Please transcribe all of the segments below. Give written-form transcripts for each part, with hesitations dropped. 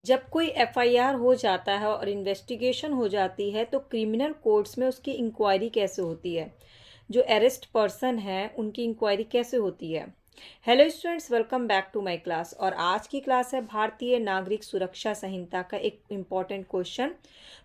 जब कोई एफआईआर हो जाता है और इन्वेस्टिगेशन हो जाती है तो क्रिमिनल कोर्ट्स में उसकी इंक्वायरी कैसे होती है। जो अरेस्ट पर्सन है उनकी इंक्वायरी कैसे होती है। Hello students, welcome back to my class. और आज की क्लास है भारतीय नागरिक सुरक्षा संहिता का एक इम्पॉर्टेंट क्वेश्चन।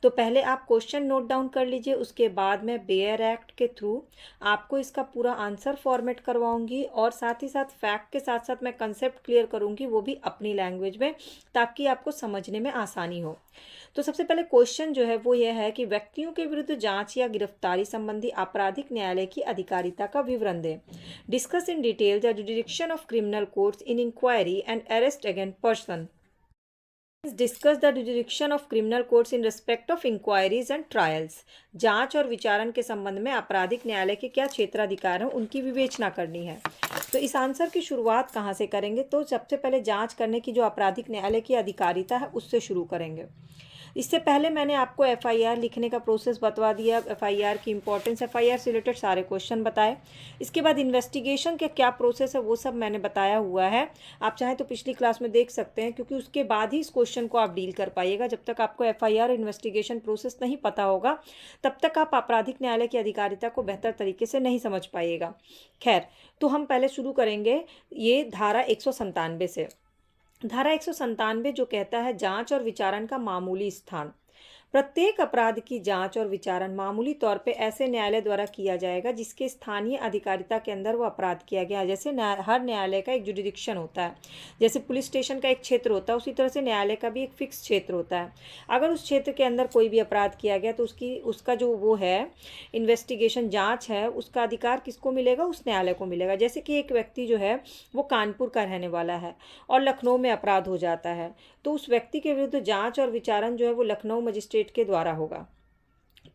तो पहले आप क्वेश्चन नोट डाउन कर लीजिए, उसके बाद मैं बेयर एक्ट के थ्रू आपको इसका पूरा आंसर फॉर्मेट करवाऊंगी और साथ ही साथ फैक्ट के साथ साथ मैं कंसेप्ट क्लियर करूंगी, वो भी अपनी लैंग्वेज में, ताकि आपको समझने में आसानी हो। तो सबसे पहले क्वेश्चन जो है वो यह है कि व्यक्तियों के विरुद्ध जांच या गिरफ्तारी संबंधी आपराधिक न्यायालय की अधिकारिता का विवरण दें। Discuss in detail the jurisdiction of criminal courts in inquiry and arrest against person. Discuss the jurisdiction of criminal courts in respect of inquiries and trials. जांच और विचारण के संबंध में आपराधिक न्यायालय के क्या क्षेत्राधिकार हैं, उनकी विवेचना करनी है। तो इस आंसर की शुरुआत कहाँ से करेंगे? तो सबसे पहले जांच करने की जो आपराधिक न्यायालय की अधिकारिता है उससे शुरू करेंगे। इससे पहले मैंने आपको एफआईआर लिखने का प्रोसेस बतवा दिया, एफआईआर की इंपॉर्टेंस, एफआईआर से रिलेटेड सारे क्वेश्चन बताए। इसके बाद इन्वेस्टिगेशन के क्या प्रोसेस है वो सब मैंने बताया हुआ है। आप चाहें तो पिछली क्लास में देख सकते हैं, क्योंकि उसके बाद ही इस क्वेश्चन को आप डील कर पाइएगा। जब तक आपको एफआईआर इन्वेस्टिगेशन प्रोसेस नहीं पता होगा तब तक आप आपराधिक न्यायालय की अधिकारिता को बेहतर तरीके से नहीं समझ पाइएगा। खैर, तो हम पहले शुरू करेंगे ये धारा 197 से। धारा 197 जो कहता है जांच और विचारण का मामूली स्थान। प्रत्येक अपराध की जांच और विचारण मामूली तौर पे ऐसे न्यायालय द्वारा किया जाएगा जिसके स्थानीय अधिकारिता के अंदर वो अपराध किया गया। जैसे हर न्यायालय का एक जुडिक्शन होता है, जैसे पुलिस स्टेशन का एक क्षेत्र होता है, उसी तरह से न्यायालय का भी एक फिक्स क्षेत्र होता है। अगर उस क्षेत्र के अंदर कोई भी अपराध किया गया तो उसका जो वो है इन्वेस्टिगेशन, जाँच है, उसका अधिकार किसको मिलेगा? उस न्यायालय को मिलेगा। जैसे कि एक व्यक्ति जो है वो कानपुर का रहने वाला है और लखनऊ में अपराध हो जाता है, तो उस व्यक्ति के विरुद्ध जांच और विचारण जो है वो लखनऊ मजिस्ट्रेट के द्वारा होगा।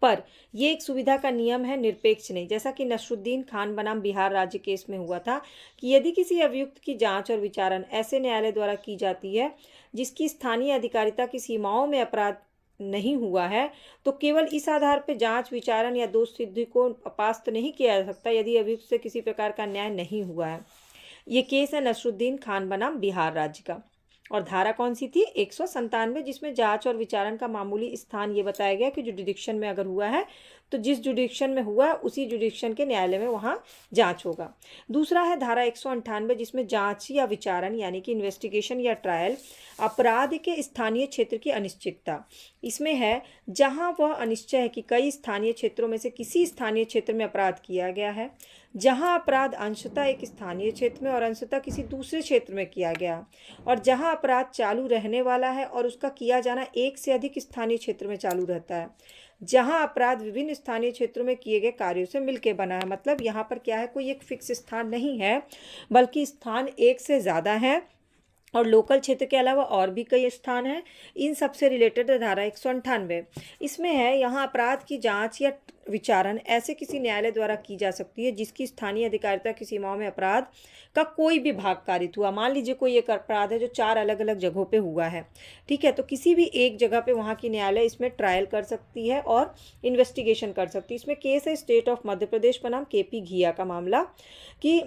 पर यह एक सुविधा का नियम है, निरपेक्ष नहीं। जैसा कि नसरुद्दीन खान बनाम बिहार राज्य केस में हुआ था कि यदि किसी अभियुक्त की जांच और विचारण ऐसे न्यायालय द्वारा की जाती है जिसकी स्थानीय अधिकारिता की सीमाओं में अपराध नहीं हुआ है, तो केवल इस आधार पर जांच विचारण या दोष सिद्धि को अपास्त नहीं किया जा सकता यदि अभियुक्त से किसी प्रकार का न्याय नहीं हुआ है। ये केस है नसरुद्दीन खान बनाम बिहार राज्य का। और धारा कौन सी थी? 197, जिसमें जांच और विचारण का मामूली स्थान ये बताया गया कि जुडिक्शन में अगर हुआ है तो जिस जुडिक्शन में हुआ उसी जुडिक्शन के न्यायालय में वहाँ जांच होगा। दूसरा है धारा 198, जिसमें जांच या विचारण यानी कि इन्वेस्टिगेशन या ट्रायल अपराध के स्थानीय क्षेत्र की अनिश्चितता। इसमें है जहां वह अनिश्चय है कि कई स्थानीय क्षेत्रों में से किसी स्थानीय क्षेत्र में अपराध किया गया है, जहां अपराध अंशतः एक स्थानीय क्षेत्र में और अंशतः किसी दूसरे क्षेत्र में किया गया, और जहां अपराध चालू रहने वाला है और उसका किया जाना एक से अधिक स्थानीय क्षेत्र में चालू रहता है, जहां अपराध विभिन्न स्थानीय क्षेत्रों में किए गए कार्यों से मिलकर बना है। मतलब यहाँ पर क्या है, कोई एक फिक्स स्थान नहीं है, बल्कि स्थान एक से ज़्यादा है और लोकल क्षेत्र के अलावा और भी कई स्थान हैं। इन सब से रिलेटेड धारा 198 इसमें है, यहाँ अपराध की जांच या विचारण ऐसे किसी न्यायालय द्वारा की जा सकती है जिसकी स्थानीय अधिकारिता की सीमाओं में अपराध का कोई भी भाग कारित हुआ। मान लीजिए कोई एक अपराध है जो 4 अलग अलग जगहों पे हुआ है, ठीक है, तो किसी भी एक जगह पे वहाँ की न्यायालय इसमें ट्रायल कर सकती है और इन्वेस्टिगेशन कर सकती है। इसमें केस है स्टेट ऑफ मध्य प्रदेश बनाम केपी घिया का मामला, कि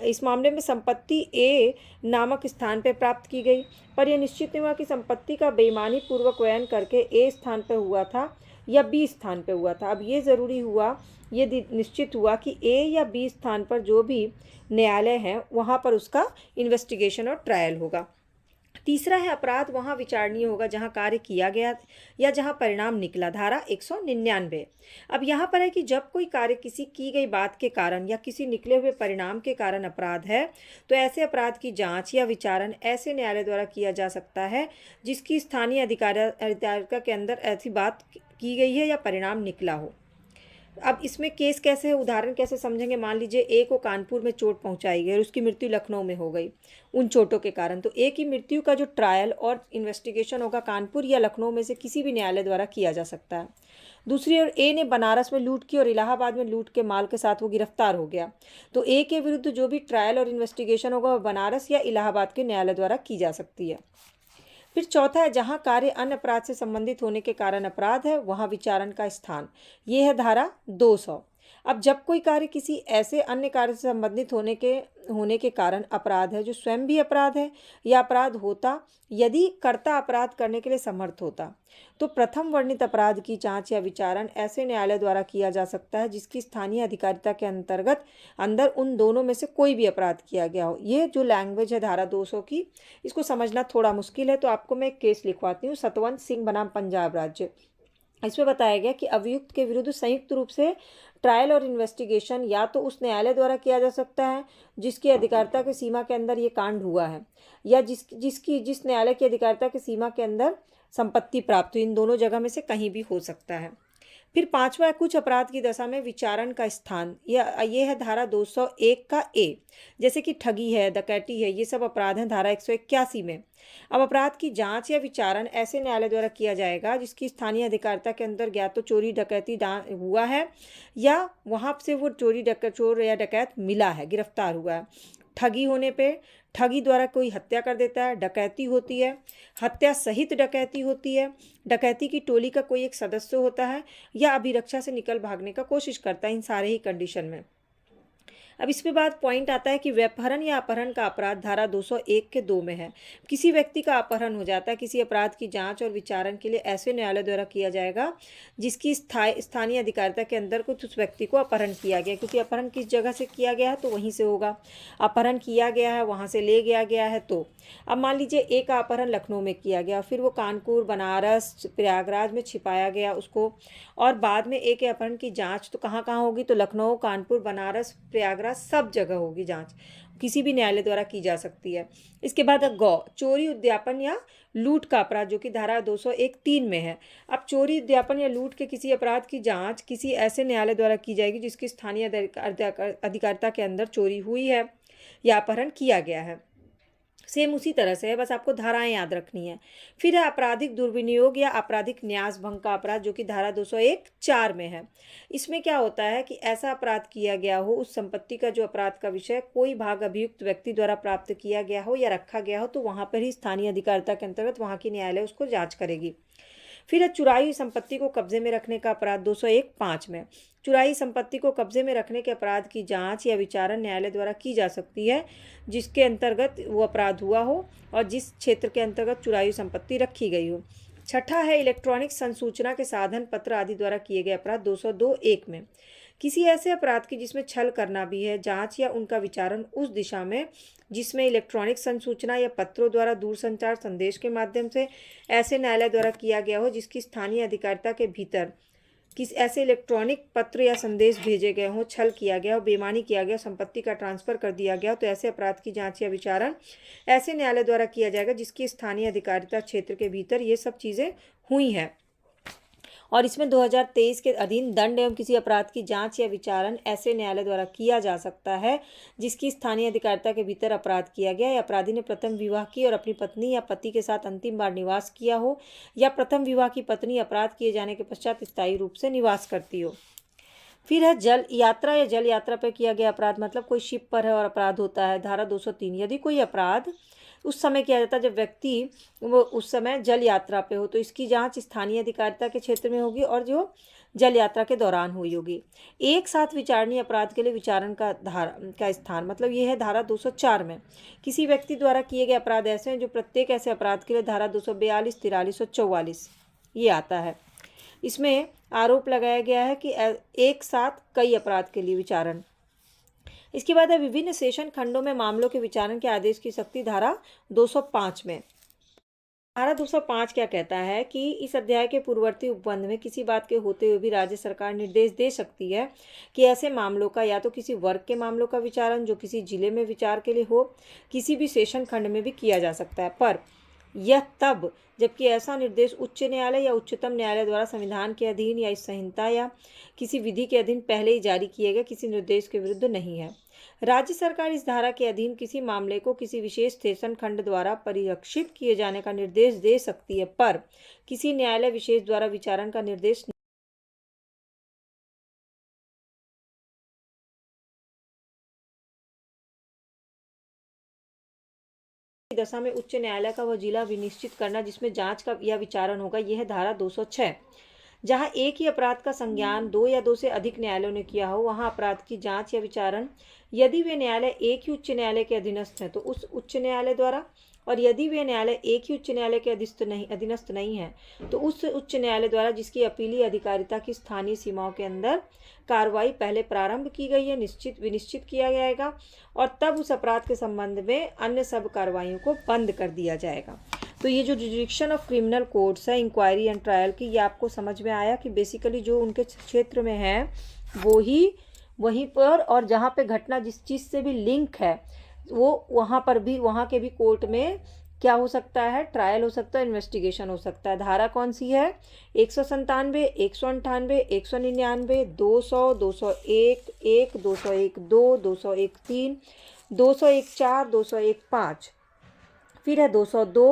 इस मामले में संपत्ति ए नामक स्थान पर प्राप्त की गई, पर यह निश्चित नहीं हुआ कि संपत्ति का बेईमानी पूर्वक वयन करके ए स्थान पर हुआ था या बी स्थान पे हुआ था। अब ये ज़रूरी हुआ, ये निश्चित हुआ कि ए या बी स्थान पर जो भी न्यायालय है वहाँ पर उसका इन्वेस्टिगेशन और ट्रायल होगा। तीसरा है अपराध वहाँ विचारणीय होगा जहाँ कार्य किया गया या जहाँ परिणाम निकला, धारा 199। अब यहाँ पर है कि जब कोई कार्य किसी की गई बात के कारण या किसी निकले हुए परिणाम के कारण अपराध है, तो ऐसे अपराध की जांच या विचारण ऐसे न्यायालय द्वारा किया जा सकता है जिसकी स्थानीय अधिकारिता के अंदर ऐसी बात की गई है या परिणाम निकला हो। अब इसमें केस कैसे है, उदाहरण कैसे समझेंगे? मान लीजिए ए को कानपुर में चोट पहुंचाई गई और उसकी मृत्यु लखनऊ में हो गई उन चोटों के कारण, तो ए की मृत्यु का जो ट्रायल और इन्वेस्टिगेशन होगा कानपुर या लखनऊ में से किसी भी न्यायालय द्वारा किया जा सकता है। दूसरी ओर ए ने बनारस में लूट की और इलाहाबाद में लूट के माल के साथ वो गिरफ्तार हो गया, तो ए के विरुद्ध जो भी ट्रायल और इन्वेस्टिगेशन होगा वह बनारस या इलाहाबाद के न्यायालय द्वारा की जा सकती है। फिर चौथा है जहां कार्य अन्य अपराध से संबंधित होने के कारण अपराध है, वहां विचारण का स्थान। ये है धारा 200। अब जब कोई कार्य किसी ऐसे अन्य कार्य से संबंधित होने के कारण अपराध है जो स्वयं भी अपराध है या अपराध होता यदि कर्ता अपराध करने के लिए समर्थ होता, तो प्रथम वर्णित अपराध की जांच या विचारण ऐसे न्यायालय द्वारा किया जा सकता है जिसकी स्थानीय अधिकारिता के अंतर्गत अंदर उन दोनों में से कोई भी अपराध किया गया हो। ये जो लैंग्वेज है धारा 200 की, इसको समझना थोड़ा मुश्किल है, तो आपको मैं एक केस लिखवाती हूँ। सतवंत सिंह बनाम पंजाब राज्य। इसमें बताया गया कि अभियुक्त के विरुद्ध संयुक्त रूप से ट्रायल और इन्वेस्टिगेशन या तो उस न्यायालय द्वारा किया जा सकता है जिसकी अधिकारिता की सीमा के अंदर ये कांड हुआ है, या जिस न्यायालय की अधिकारिता की सीमा के अंदर संपत्ति प्राप्त हुई। इन दोनों जगह में से कहीं भी हो सकता है। फिर पांचवा है कुछ अपराध की दशा में विचारण का स्थान। ये है धारा 201 का ए, जैसे कि ठगी है, डकैती है, ये सब अपराध हैं धारा 181 में। अब अपराध की जांच या विचारण ऐसे न्यायालय द्वारा किया जाएगा जिसकी स्थानीय अधिकारिता के अंदर या तो चोरी डकैती हुआ है या वहां से वो चोर या डकैत मिला है, गिरफ्तार हुआ है। ठगी होने पे ठगी द्वारा कोई हत्या कर देता है, डकैती होती है, हत्या सहित डकैती होती है, डकैती की टोली का कोई एक सदस्य होता है या अभिरक्षा से निकल भागने का कोशिश करता है, इन सारे ही कंडीशन में। अब इसके बाद पॉइंट आता है कि व्यपहरण या अपहरण का अपराध धारा 201 के 2 में है। किसी व्यक्ति का अपहरण हो जाता है, किसी अपराध की जांच और विचारण के लिए ऐसे न्यायालय द्वारा किया जाएगा जिसकी स्थानीय अधिकारिता के अंदर कुछ उस व्यक्ति को अपहरण किया गया, क्योंकि अपहरण किस जगह से किया गया है तो वहीं से होगा। अपहरण किया गया है, वहाँ से ले गया है। तो अब मान लीजिए ए का अपहरण लखनऊ में किया गया, फिर वो कानपुर, बनारस, प्रयागराज में छिपाया गया उसको, और बाद में ए के अपहरण की जांच तो कहाँ कहाँ होगी, तो लखनऊ, कानपुर, बनारस, प्रयागराज सब जगह होगी जांच, किसी भी न्यायालय द्वारा की जा सकती है। इसके बाद चोरी, उद्यापन या लूट का अपराध जो कि धारा 201(3) में है। अब चोरी, उद्यापन या लूट के किसी अपराध की जांच किसी ऐसे न्यायालय द्वारा की जाएगी जिसकी स्थानीय अधिकारिता के अंदर चोरी हुई है या अपहरण किया गया है। सेम उसी तरह से है, बस आपको धाराएं याद रखनी है। फिर है आपराधिक दुर्विनियोग या आपराधिक न्यास भंग का अपराध जो कि धारा 201(4) में है। इसमें क्या होता है कि ऐसा अपराध किया गया हो, उस संपत्ति का जो अपराध का विषय कोई भाग अभियुक्त व्यक्ति द्वारा प्राप्त किया गया हो या रखा गया हो, तो वहां पर ही स्थानीय अधिकारिता के अंतर्गत वहां की न्यायालय उसको जांच करेगी। फिर है चुराई हुई संपत्ति को कब्जे में रखने का अपराध 201(5) में। चुराई संपत्ति को कब्जे में रखने के अपराध की जांच या विचारण न्यायालय द्वारा की जा सकती है जिसके अंतर्गत वो अपराध हुआ हो और जिस क्षेत्र के अंतर्गत चुराई हुई संपत्ति रखी गई हो। छठा है इलेक्ट्रॉनिक संसूचना के साधन, पत्र आदि द्वारा किए गए अपराध 202(1) में। किसी ऐसे अपराध की जिसमें छल करना भी है, जांच या उनका विचारण उस दिशा में जिसमें इलेक्ट्रॉनिक संसूचना या पत्रों द्वारा दूरसंचार संदेश के माध्यम से ऐसे न्यायालय द्वारा किया गया हो जिसकी स्थानीय अधिकारिता के भीतर किसी ऐसे इलेक्ट्रॉनिक पत्र या संदेश भेजे गए हों, छल किया गया हो, बेईमानी किया गया, संपत्ति का ट्रांसफर कर दिया गया हो, तो ऐसे अपराध की जांच या विचारण ऐसे न्यायालय द्वारा किया जाएगा जिसकी स्थानीय अधिकारिता क्षेत्र के भीतर ये सब चीज़ें हुई हैं। और इसमें 2023 के अधीन दंड एवं किसी अपराध की जांच या विचारण ऐसे न्यायालय द्वारा किया जा सकता है जिसकी स्थानीय अधिकारिता के भीतर अपराध किया गया या अपराधी ने प्रथम विवाह की और अपनी पत्नी या पति के साथ अंतिम बार निवास किया हो, या प्रथम विवाह की पत्नी अपराध किए जाने के पश्चात स्थायी रूप से निवास करती हो। फिर है जल यात्रा या जल यात्रा पर किया गया अपराध, मतलब कोई शिप पर है और अपराध होता है, धारा 203। यदि कोई अपराध उस समय किया जाता है जब व्यक्ति वो उस समय जल यात्रा पे हो, तो इसकी जांच स्थानीय अधिकारिता के क्षेत्र में होगी और जो जल यात्रा के दौरान हुई होगी। एक साथ विचारणीय अपराध के लिए विचारण का स्थान, मतलब ये है धारा 204 में। किसी व्यक्ति द्वारा किए गए अपराध ऐसे हैं जो प्रत्येक ऐसे अपराध के लिए धारा 242, 43 और 44 ये आता है। इसमें आरोप लगाया गया है कि एक साथ कई अपराध के लिए विचारण। इसके बाद है विभिन्न सेशन खंडों में मामलों के विचारण के आदेश की शक्ति, धारा 205 में। धारा 205 क्या कहता है कि इस अध्याय के पूर्ववर्ती उपबंध में किसी बात के होते हुए भी राज्य सरकार निर्देश दे सकती है कि ऐसे मामलों का या तो किसी वर्ग के मामलों का विचारण जो किसी जिले में विचार के लिए हो, किसी भी सेशन खंड में भी किया जा सकता है, पर यह तब जबकि ऐसा निर्देश उच्च न्यायालय या उच्चतम न्यायालय द्वारा संविधान के अधीन या इस संहिता या किसी विधि के अधीन पहले ही जारी किए गए किसी निर्देश के विरुद्ध नहीं है। राज्य सरकार इस धारा के अधीन किसी मामले को किसी विशेष सेशन खंड द्वारा परिरक्षित किए जाने का निर्देश दे सकती है, पर किसी न्यायालय विशेष द्वारा विचारण का निर्देश दशा में उच्च न्यायालय का वह जिला विनिश्चित करना जिसमें जांच का या विचारण होगा, यह है धारा 206। जहाँ एक ही अपराध का संज्ञान 2 या 2 से अधिक न्यायालयों ने किया हो, वहाँ अपराध की जांच या विचारण यदि वे न्यायालय एक ही उच्च न्यायालय के अधीनस्थ हैं तो उस उच्च न्यायालय द्वारा, और यदि वे न्यायालय एक ही उच्च न्यायालय के अधीनस्थ नहीं है तो उस उच्च न्यायालय द्वारा जिसकी अपीलीय अधिकारिता की स्थानीय सीमाओं के अंदर कार्रवाई पहले प्रारंभ की गई है विनिश्चित किया जाएगा, और तब उस अपराध के संबंध में अन्य सब कार्रवाइयों को बंद कर दिया जाएगा। तो ये जो जुरिडिक्शन ऑफ क्रिमिनल कोर्ट्स है इंक्वायरी एंड ट्रायल की, ये आपको समझ में आया कि बेसिकली जो उनके क्षेत्र में है वो ही वहीं पर, और जहाँ पे घटना जिस चीज़ से भी लिंक है वो वहाँ पर भी, वहाँ के भी कोर्ट में क्या हो सकता है, ट्रायल हो सकता है, इन्वेस्टिगेशन हो सकता है। धारा कौन सी है? 197, 198, 199, 200, 201, 1, 201, 2, 201, 3, 201, 4, 201, 5, फिर है 202,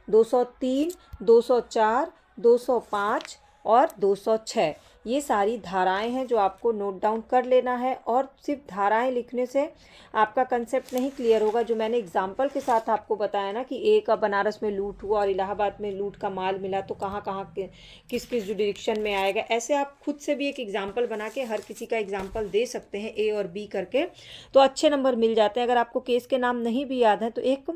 203, 204, 205 और 206। ये सारी धाराएं हैं जो आपको नोट डाउन कर लेना है, और सिर्फ धाराएं लिखने से आपका कंसेप्ट नहीं क्लियर होगा। जो मैंने एग्जाम्पल के साथ आपको बताया ना कि एक बनारस में लूट हुआ और इलाहाबाद में लूट का माल मिला, तो कहाँ कहाँ किस किस जुडिक्शन में आएगा, ऐसे आप खुद से भी एक एग्जाम्पल बना के हर किसी का एग्जाम्पल दे सकते हैं ए और बी करके, तो अच्छे नंबर मिल जाते हैं। अगर आपको केस के नाम नहीं भी याद है तो एक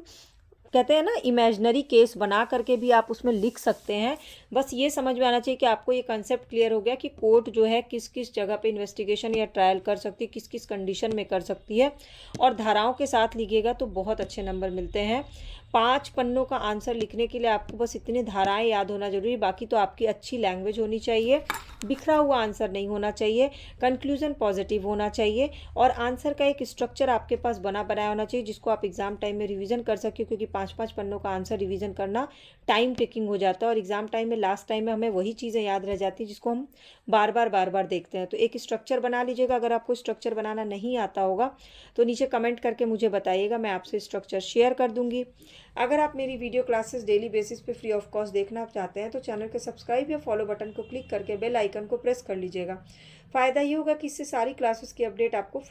कहते हैं ना इमेजिनरी केस बना करके भी आप उसमें लिख सकते हैं। बस ये समझ में आना चाहिए कि आपको ये कंसेप्ट क्लियर हो गया कि कोर्ट जो है किस किस जगह पे इन्वेस्टिगेशन या ट्रायल कर सकती है, किस किस कंडीशन में कर सकती है, और धाराओं के साथ लिखिएगा तो बहुत अच्छे नंबर मिलते हैं। 5 पन्नों का आंसर लिखने के लिए आपको बस इतनी धाराएं याद होना जरूरी, बाकी तो आपकी अच्छी लैंग्वेज होनी चाहिए, बिखरा हुआ आंसर नहीं होना चाहिए, कंक्लूजन पॉजिटिव होना चाहिए, और आंसर का एक स्ट्रक्चर आपके पास बना बनाया होना चाहिए जिसको आप एग्जाम टाइम में रिवीजन कर सकें, क्योंकि 5-5 पन्नों का आंसर रिवीजन करना टाइम टेकिंग हो जाता है, और एग्जाम टाइम में लास्ट टाइम में हमें वही चीज़ें याद रह जाती हैं जिसको हम बार बार देखते हैं। तो एक स्ट्रक्चर बना लीजिएगा। अगर आपको स्ट्रक्चर बनाना नहीं आता होगा तो नीचे कमेंट करके मुझे बताइएगा, मैं आपसे स्ट्रक्चर शेयर कर दूंगी। अगर आप मेरी वीडियो क्लासेस डेली बेसिस पे फ्री ऑफ कॉस्ट देखना चाहते हैं तो चैनल के सब्सक्राइब या फॉलो बटन को क्लिक करके बेल आइकन को प्रेस कर लीजिएगा। फ़ायदा ये होगा कि इससे सारी क्लासेस की अपडेट आपको